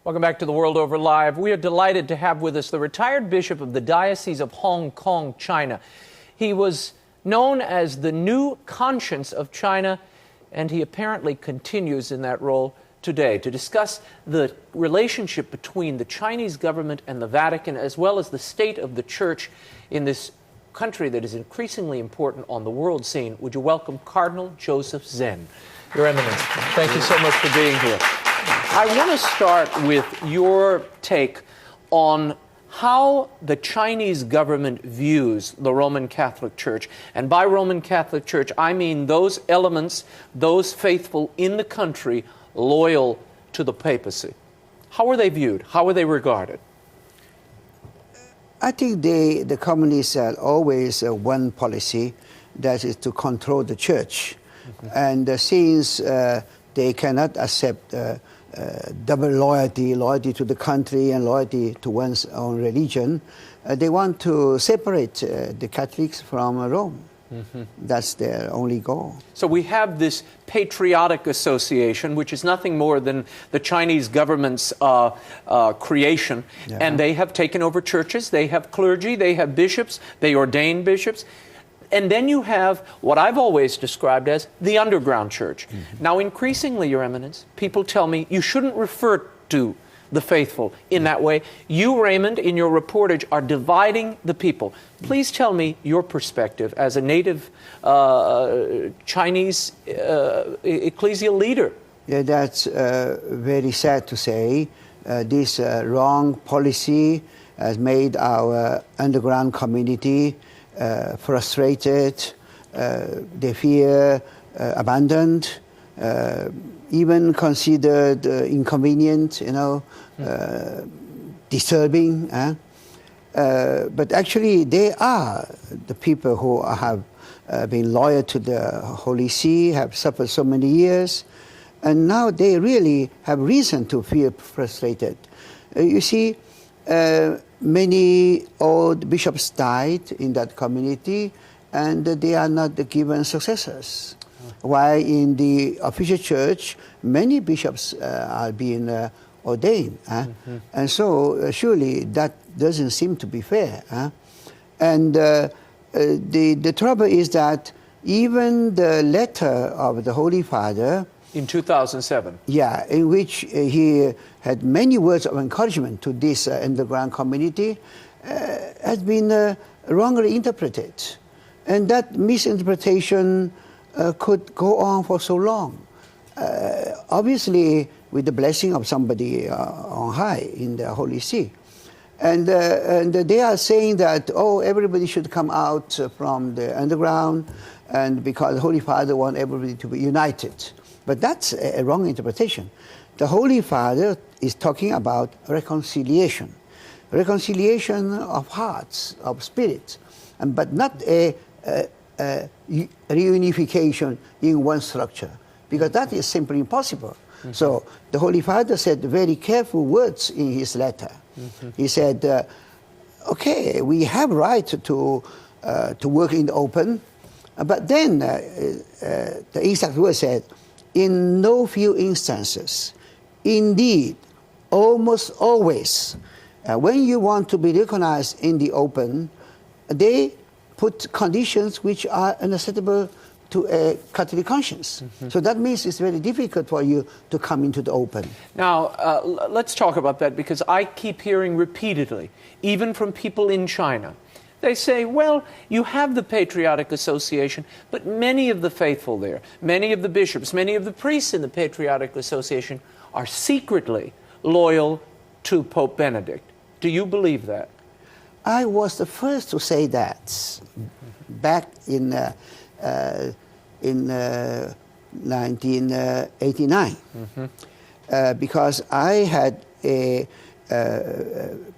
Welcome back to The World Over Live. We are delighted to have with us the retired bishop of the Diocese of Hong Kong, China. He was known as the new conscience of China, and he apparently continues in that role today to discuss the relationship between the Chinese government and the Vatican, as well as the state of the Church in this country that is increasingly important on the world scene. Would you welcome Cardinal Joseph Zen? Your Eminence, thank you so much for being here. I want to start with your take on how the Chinese government views the Roman Catholic Church. And by Roman Catholic Church, I mean those elements, those faithful in the country loyal to the papacy. How are they viewed? How are they regarded? I think the communists had always one policy, that is to control the church. Mm-hmm. And since they cannot accept double loyalty to the country and loyalty to one's own religion, they want to separate the Catholics from Rome. Mm-hmm. That's their only goal. So we have this patriotic association, which is nothing more than the Chinese government's creation. Yeah. And they have taken over churches, they have clergy, they have bishops, they ordain bishops. And then you have what I've always described as the underground church. Mm-hmm. Now, increasingly, Your Eminence, people tell me you shouldn't refer to the faithful in that way. You, Raymond, in your reportage, are dividing the people. Please tell me your perspective as a native Chinese ecclesial leader. Yeah, that's very sad to say. This wrong policy has made our underground community frustrated, they fear abandoned, even considered inconvenient, disturbing. But actually, they are the people who have been loyal to the Holy See, have suffered so many years, and now they really have reason to feel frustrated. You see, many old bishops died in that community, and they are not given successors. While in the official church, many bishops are being ordained. Mm-hmm. And so surely that doesn't seem to be fair. And the trouble is that even the letter of the Holy Father in 2007. Yeah, in which he had many words of encouragement to this underground community, has been wrongly interpreted. And that misinterpretation could go on for so long. Obviously, with the blessing of somebody on high in the Holy See. And they are saying that, everybody should come out from the underground, and because the Holy Father wants everybody to be united. But that's a wrong interpretation. The Holy Father is talking about reconciliation of hearts, of spirits, but not a reunification in one structure, because that is simply impossible. Mm-hmm. So the Holy Father said very careful words in his letter. Mm-hmm. He said, okay, we have right to work in the open, but then the exact word said, in no few instances, indeed, almost always, when you want to be recognized in the open, they put conditions which are unacceptable to a Catholic conscience. Mm-hmm. So that means it's very difficult for you to come into the open. Now, let's talk about that, because I keep hearing repeatedly, even from people in China, they say, well, you have the Patriotic Association, but many of the faithful there, many of the bishops, many of the priests in the Patriotic Association are secretly loyal to Pope Benedict. Do you believe that? I was the first to say that back in 1989, because I had a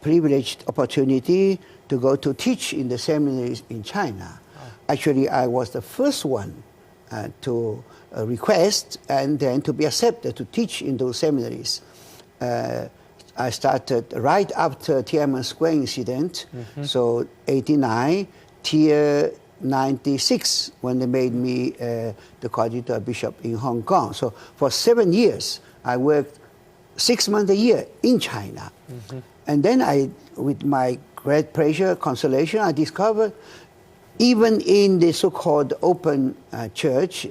privileged opportunity to go to teach in the seminaries in China. Oh. Actually, I was the first one to request and then to be accepted to teach in those seminaries. I started right after Tiananmen Square incident, so 89, Tier 96 when they made me the Cardinal Bishop in Hong Kong. So for 7 years, I worked 6 months a year in China. And then with my great pleasure, consolation, I discovered even in the so-called open church,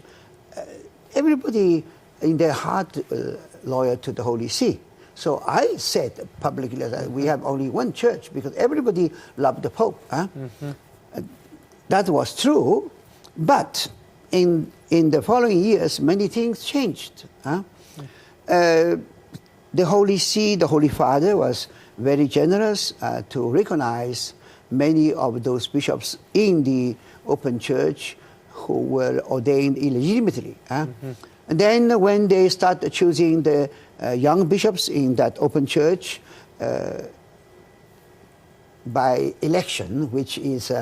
everybody in their heart loyal to the Holy See. So I said publicly that we have only one church because everybody loved the Pope. That was true, but in the following years, many things changed. The Holy See, the Holy Father, was very generous to recognize many of those bishops in the open church who were ordained illegitimately. And then when they started choosing the young bishops in that open church by election, which is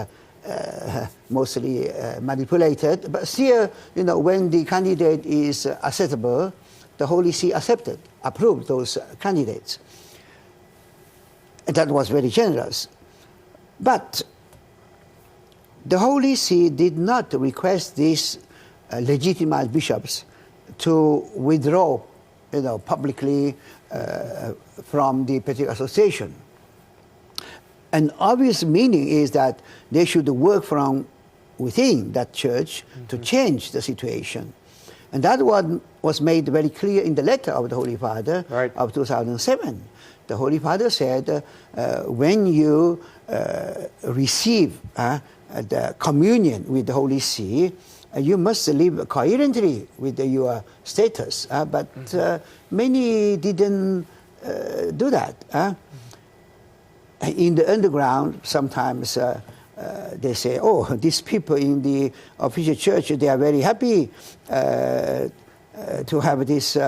mostly manipulated, but still, when the candidate is acceptable, the Holy See approved those candidates. And that was very generous. But the Holy See did not request these legitimate bishops to withdraw, publicly from the particular association. An obvious meaning is that they should work from within that church to change the situation. And that one was made very clear in the letter of the Holy Father of 2007. The Holy Father said, when you receive the communion with the Holy See, you must live coherently with your status. But many didn't do that. In the underground, sometimes they say, oh, these people in the official church, they are very happy to have this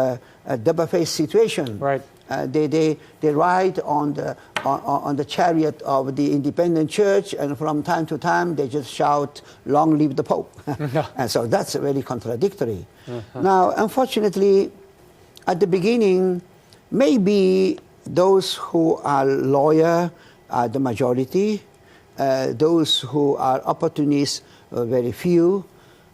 double-faced situation. They ride on the chariot of the independent church, and from time to time they just shout, "Long live the Pope!" And so that's very contradictory. Now, unfortunately, at the beginning, maybe those who are loyal are the majority. Those who are opportunists are very few.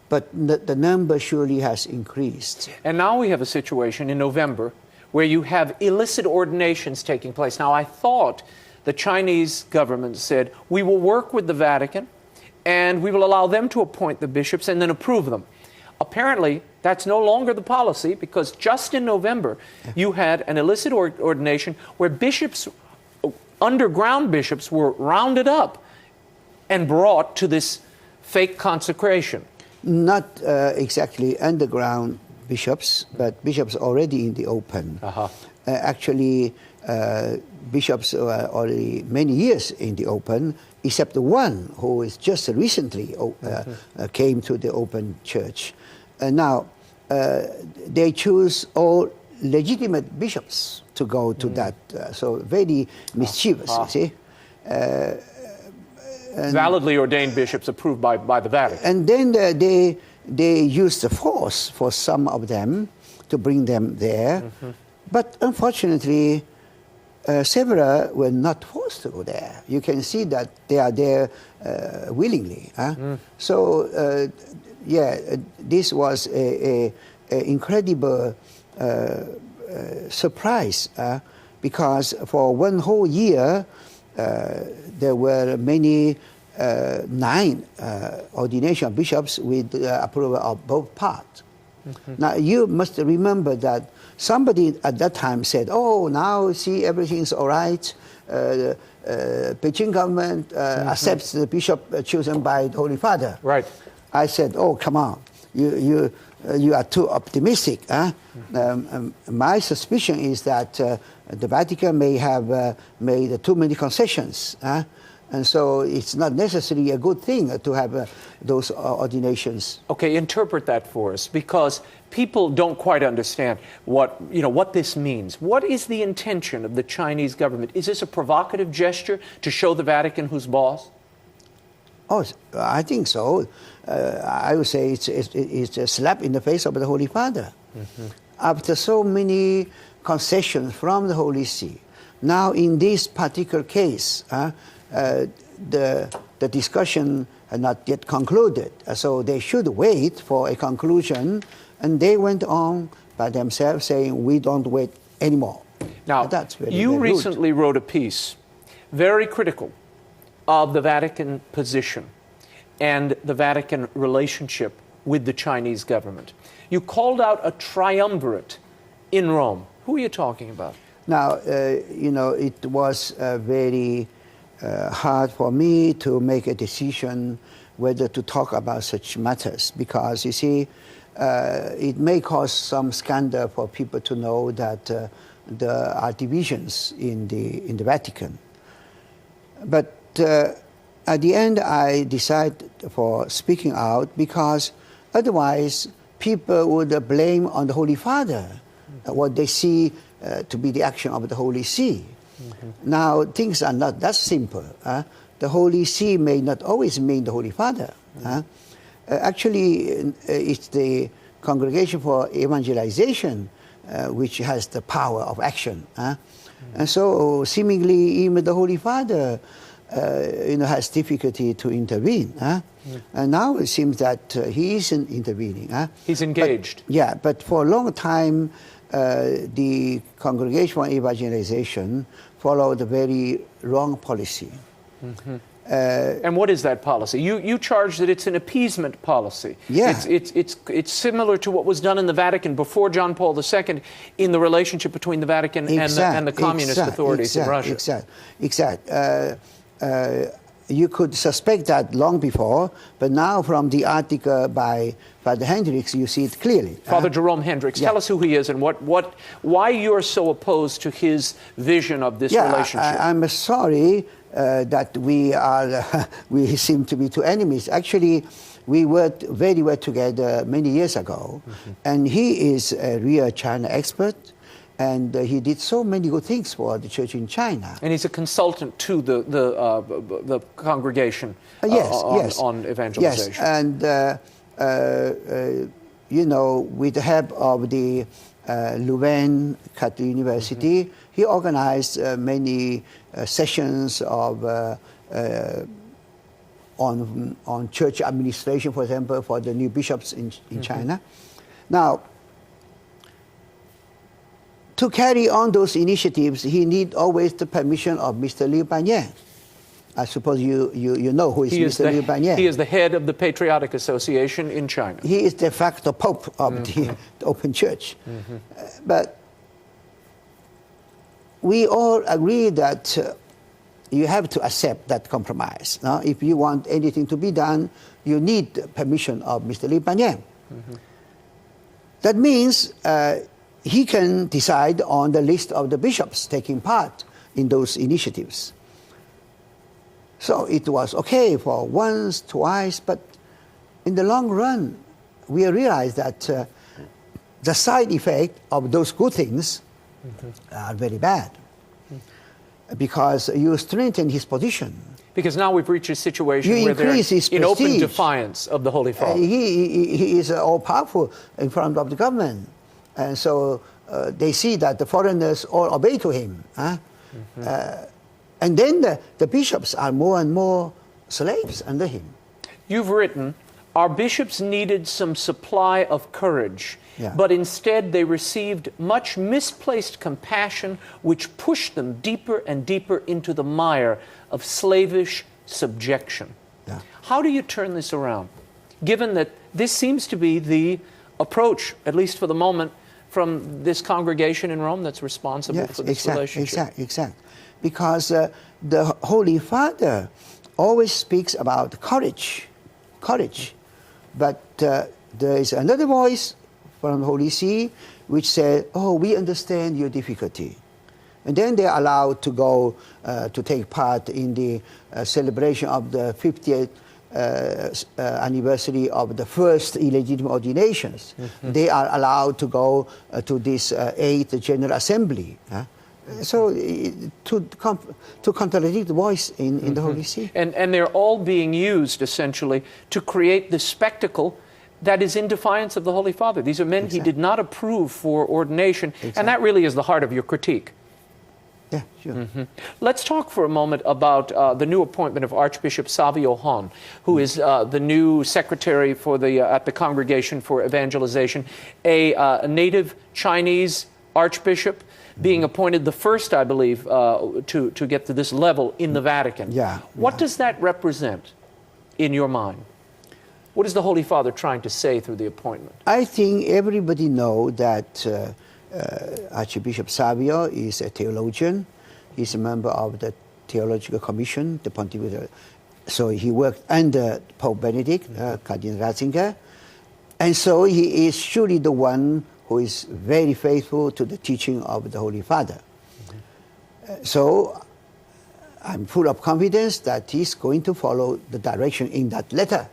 But the number surely has increased. And now we have a situation in November where you have illicit ordinations taking place. Now, I thought the Chinese government said, we will work with the Vatican and we will allow them to appoint the bishops and then approve them. Apparently, that's no longer the policy, because just in November, you had an illicit ordination where bishops, underground bishops, were rounded up and brought to this fake consecration. Not exactly underground bishops, but bishops already in the open. Actually, bishops are already many years in the open, except the one who is just recently came to the open church. Now, they choose all legitimate bishops to go to that, so very mischievous, you see. Validly ordained bishops approved by the Vatican. And then they use the force for some of them to bring them there. But unfortunately, several were not forced to go there. You can see that they are there willingly. So, this was an incredible surprise because for one whole year, there were many 9 ordination of bishops with approval of both parts. Now, you must remember that somebody at that time said, oh, now see, everything's all right. Beijing government accepts the bishop chosen by the Holy Father. I said, oh, come on. You are too optimistic. My suspicion is that the Vatican may have made too many concessions. And so it's not necessarily a good thing to have those ordinations. Okay, interpret that for us, because people don't quite understand what this means. What is the intention of the Chinese government? Is this a provocative gesture to show the Vatican who's boss? Oh, I think so. I would say it's a slap in the face of the Holy Father. After so many concessions from the Holy See, now in this particular case, the the discussion had not yet concluded. So they should wait for a conclusion. And they went on by themselves saying, we don't wait anymore. Now, that's very, you very recently rude. wrote a piece very critical of the Vatican position and the Vatican relationship with the Chinese government. You called out a triumvirate in Rome. Who are you talking about? Now, it was very hard for me to make a decision whether to talk about such matters, because, you see, it may cause some scandal for people to know that there are divisions in the Vatican. But at the end, I decided for speaking out, because otherwise people would blame on the Holy Father what they see to be the action of the Holy See. Mm-hmm. Now, things are not that simple. The Holy See may not always mean the Holy Father. Mm-hmm. Actually, it's the Congregation for Evangelization which has the power of action. Mm-hmm. And so, seemingly, even the Holy Father has difficulty to intervene. Mm-hmm. And now it seems that he isn't intervening. He's engaged. But for a long time, the Congregation for Evangelization followed a very wrong policy. Mm-hmm. And what is that policy? You charge that it's an appeasement policy. Yeah. It's similar to what was done in the Vatican before John Paul II in the relationship between the Vatican and the communist authorities in Russia. Exactly. You could suspect that long before, but now from the article by Father Hendricks, you see it clearly. Father Jerome Hendricks, tell us who he is and why you're so opposed to his vision of this relationship. I'm sorry that we seem to be two enemies. Actually, we worked very well together many years ago, mm-hmm. and he is a real China expert. And he did so many good things for the church in China. And he's a consultant to the congregation on evangelization. Yes, and with the help of the Louvain Catholic University, mm-hmm. he organized many sessions of on church administration, for example, for the new bishops in mm-hmm. China. Now, to carry on those initiatives, he needs always the permission of Mr. Liu Banyan. I suppose you know who is Mr. Liu Banyan. He is the head of the Patriotic Association in China. He is de facto Pope of mm-hmm. the Open Church. Mm-hmm. But we all agree that you have to accept that compromise. Now, if you want anything to be done, you need permission of Mr. Liu Banyan. Mm-hmm. That means he can decide on the list of the bishops taking part in those initiatives. So it was okay for once, twice, but in the long run, we realized that the side effect of those good things mm-hmm. are very bad, because you strengthen his position. Because now we've reached a situation where they're in open defiance of the Holy Father. He is all-powerful in front of the government. And so they see that the foreigners all obey to him. Mm-hmm. And then the bishops are more and more slaves under him. You've written, our bishops needed some supply of courage, but instead they received much misplaced compassion, which pushed them deeper and deeper into the mire of slavish subjection. Yeah. How do you turn this around, given that this seems to be the approach, at least for the moment, from this congregation in Rome that's responsible for this relationship? Exactly. Because the Holy Father always speaks about courage. But there is another voice from the Holy See which says, oh, we understand your difficulty. And then they are allowed to go to take part in the celebration of the 50th anniversary of the first illegitimate ordinations. Mm-hmm. They are allowed to go to this 8th General Assembly. So to contradict the voice in mm-hmm. the Holy See. And they're all being used, essentially, to create the spectacle that is in defiance of the Holy Father. These are men he did not approve for ordination, and that really is the heart of your critique. Yeah, sure. Let's talk for a moment about the new appointment of Archbishop Savio Han, who is the new secretary for at the Congregation for Evangelization, a native Chinese archbishop, being appointed the first, I believe, to get to this level in the Vatican. Yeah. What does that represent in your mind? What is the Holy Father trying to say through the appointment? I think everybody knows that Archbishop Savio is a theologian. He's a member of the Theological Commission, the Pontifical. So he worked under Pope Benedict, Cardinal Ratzinger. And so he is surely the one who is very faithful to the teaching of the Holy Father. So I'm full of confidence that he's going to follow the direction in that letter,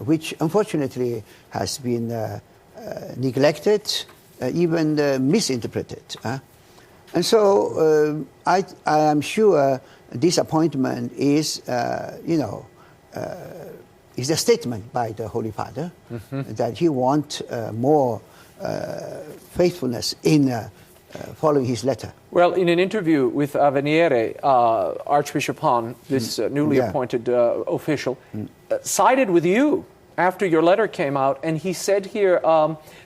which unfortunately has been neglected, even misinterpreted. And so I am sure this appointment is, is a statement by the Holy Father that he wants more faithfulness in following his letter. Well, in an interview with Avvenire, Archbishop Han, this newly appointed official, sided with you after your letter came out, and he said here,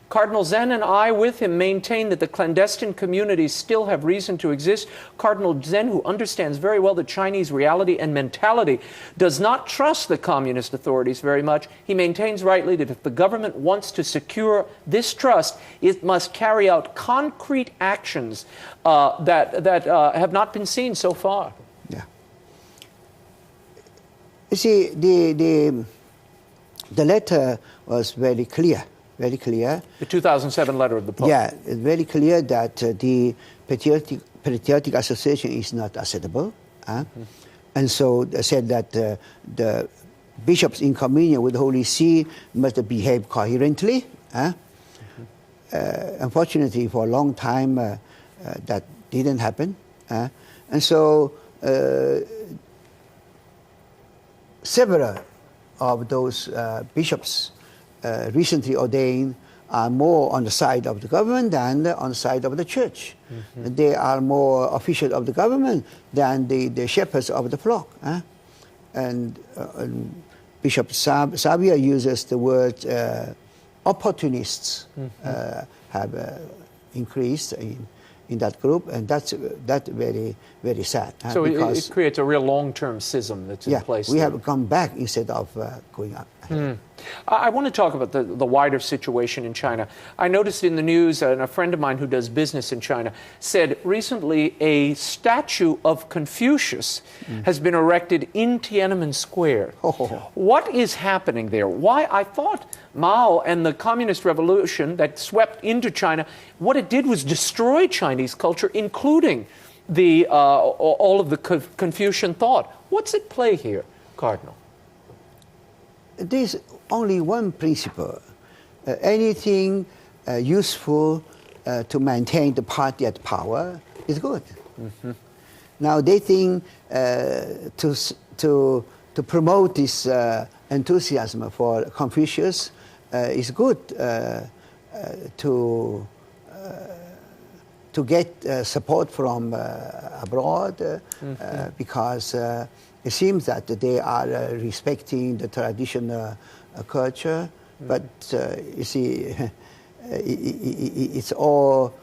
Cardinal Zen and I with him maintain that the clandestine communities still have reason to exist. Cardinal Zen, who understands very well the Chinese reality and mentality, does not trust the communist authorities very much. He maintains rightly that if the government wants to secure this trust, it must carry out concrete actions that have not been seen so far. Yeah. You see, the letter was very clear. Very clear. The 2007 letter of the Pope. Yeah, it's very clear that the patriotic association is not acceptable. And so they said that the bishops in communion with the Holy See must behave coherently. Unfortunately, for a long time, that didn't happen. And so several of those bishops recently ordained are more on the side of the government than on the side of the church. They are more officials of the government than the shepherds of the flock. And Bishop Savio uses the word opportunists have increased in that group, and that's very, very sad. So it creates a real long-term schism that's in place. We have come back instead of going up. I want to talk about the wider situation in China. I noticed in the news, and a friend of mine who does business in China said recently a statue of Confucius has been erected in Tiananmen Square. What is happening there? Why? I thought Mao and the communist revolution that swept into China, what it did was destroy Chinese culture, including all of the Confucian thought. What's at play here, Cardinal? There's only one principle. Anything useful to maintain the party at power is good. Now they think to promote this enthusiasm for Confucius is good to get support from abroad because it seems that they are respecting the traditional culture, but you see, it's all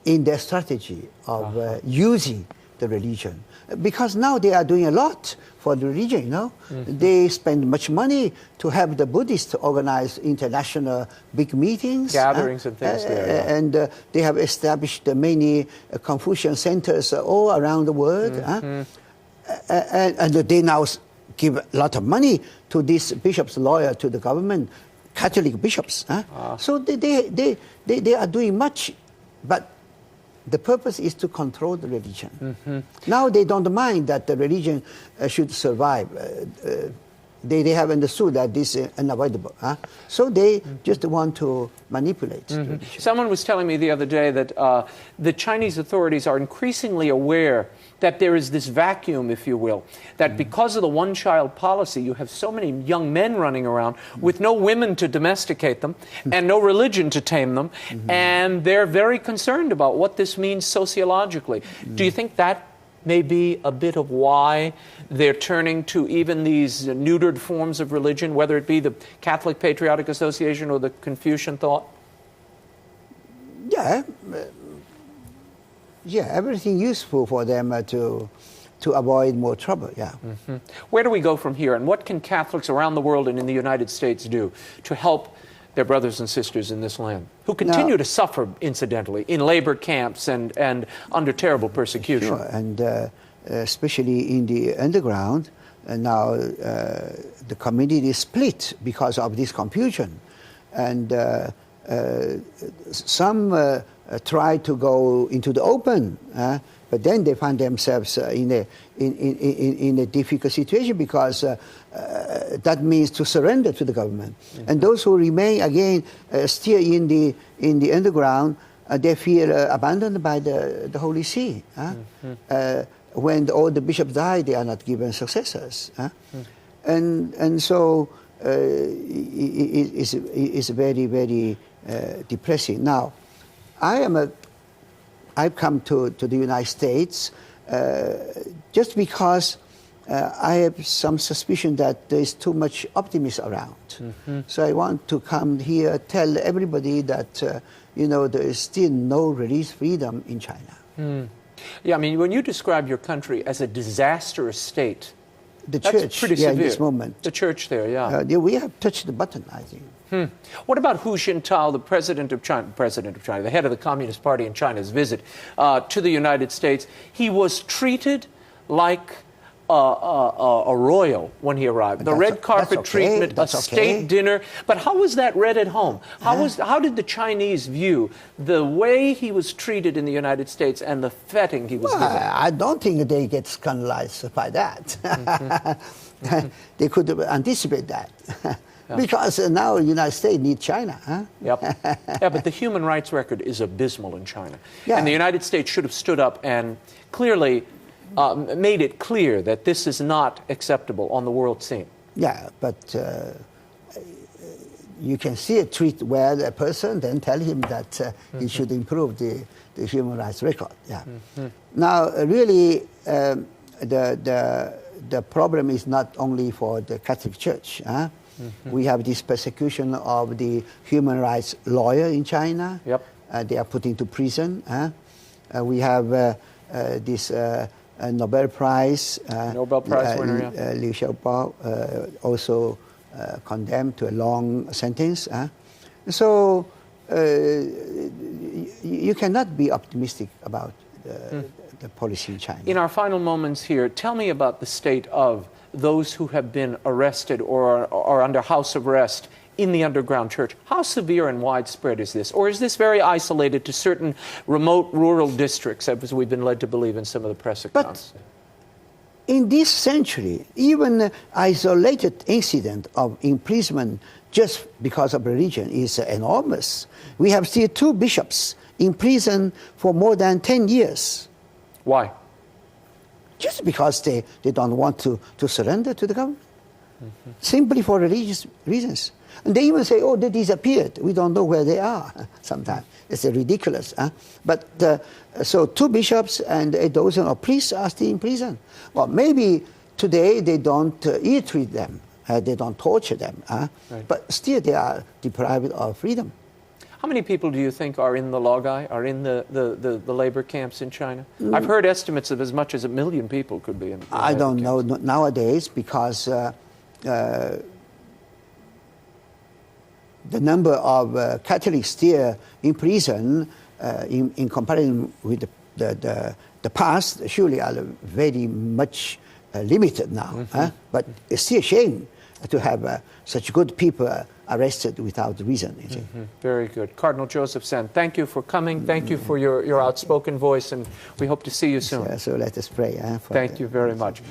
in their strategy of using the religion. Because now they are doing a lot for the religion, you know. They spend much money to have the Buddhists organize international big meetings. Gatherings and things there. And they have established many Confucian centers all around the world. And they now give a lot of money to these bishops loyal to the government, Catholic bishops. So they are doing much, but the purpose is to control the religion. Now they don't mind that the religion should survive. They have understood that this is unavoidable. So they just want to manipulate the religion. Someone was telling me the other day that the Chinese authorities are increasingly aware that there is this vacuum, if you will, that because of the one-child policy, you have so many young men running around with no women to domesticate them and no religion to tame them, and they're very concerned about what this means sociologically. Do you think that may be a bit of why they're turning to even these neutered forms of religion, whether it be the Catholic Patriotic Association or the Confucian thought? Yeah, everything useful for them to avoid more trouble, yeah. Where do we go from here, and what can Catholics around the world and in the United States do to help their brothers and sisters in this land, who continue to suffer, incidentally, in labor camps and under terrible persecution? Sure, and especially in the underground, now the community is split because of this confusion. And some try to go into the open, but then they find themselves in a difficult situation because that means to surrender to the government. And those who remain again still in the underground, they feel abandoned by the Holy See. When all the bishops die, they are not given successors. And so it's very, very depressing. Now, I've come to the United States just because I have some suspicion that there is too much optimism around. So I want to come here, tell everybody that there is still no religious freedom in China. Yeah, I mean, when you describe your country as a disastrous state, the that's church, pretty severe. in this moment. The church there, we have touched the button, I think. What about Hu Jintao, the president of China, the head of the Communist Party in China's visit to the United States? He was treated like a royal when he arrived. The red carpet treatment, a state dinner. But how was that read at home? How did the Chinese view the way he was treated in the United States and the fetting he was given? I don't think they get scandalized by that. They could anticipate that. Because now the United States needs China. Yep. Yeah, but the human rights record is abysmal in China. And the United States should have stood up and clearly made it clear that this is not acceptable on the world scene. Yeah, but you can see a tweet where a person then tell him that he should improve the human rights record. Yeah. Now, really, the problem is not only for the Catholic Church. We have this persecution of the human rights lawyer in China. They are put into prison. We have this Nobel Prize winner, Liu Xiaobo, also condemned to a long sentence. So you cannot be optimistic about the policy in China. In our final moments here, tell me about the state of those who have been arrested or are under house arrest in the underground church. How severe and widespread is this? Or is this very isolated to certain remote rural districts, as we've been led to believe in some of the press accounts? But in this century, even isolated incident of imprisonment just because of religion is enormous. We have still 2 bishops in prison for more than 10 years. Why? Just because they don't want to surrender to the government. Simply for religious reasons. And they even say, oh, they disappeared. We don't know where they are sometimes. It's ridiculous. But so 2 bishops and a dozen of priests are still in prison. Well, maybe today they don't ill-treat them. They don't torture them. But still they are deprived of freedom. How many people do you think are in the laogai, are in the labor camps in China? I've heard estimates of as much as 1 million people could be in I don't know nowadays because the number of Catholics still in prison in comparison with the past surely are very much limited now. But it's still a shame to have such good people arrested without reason. Very good. Cardinal Joseph Zen, thank you for coming. Thank you for your outspoken voice, and we hope to see you soon. So let us pray. Thank you very much.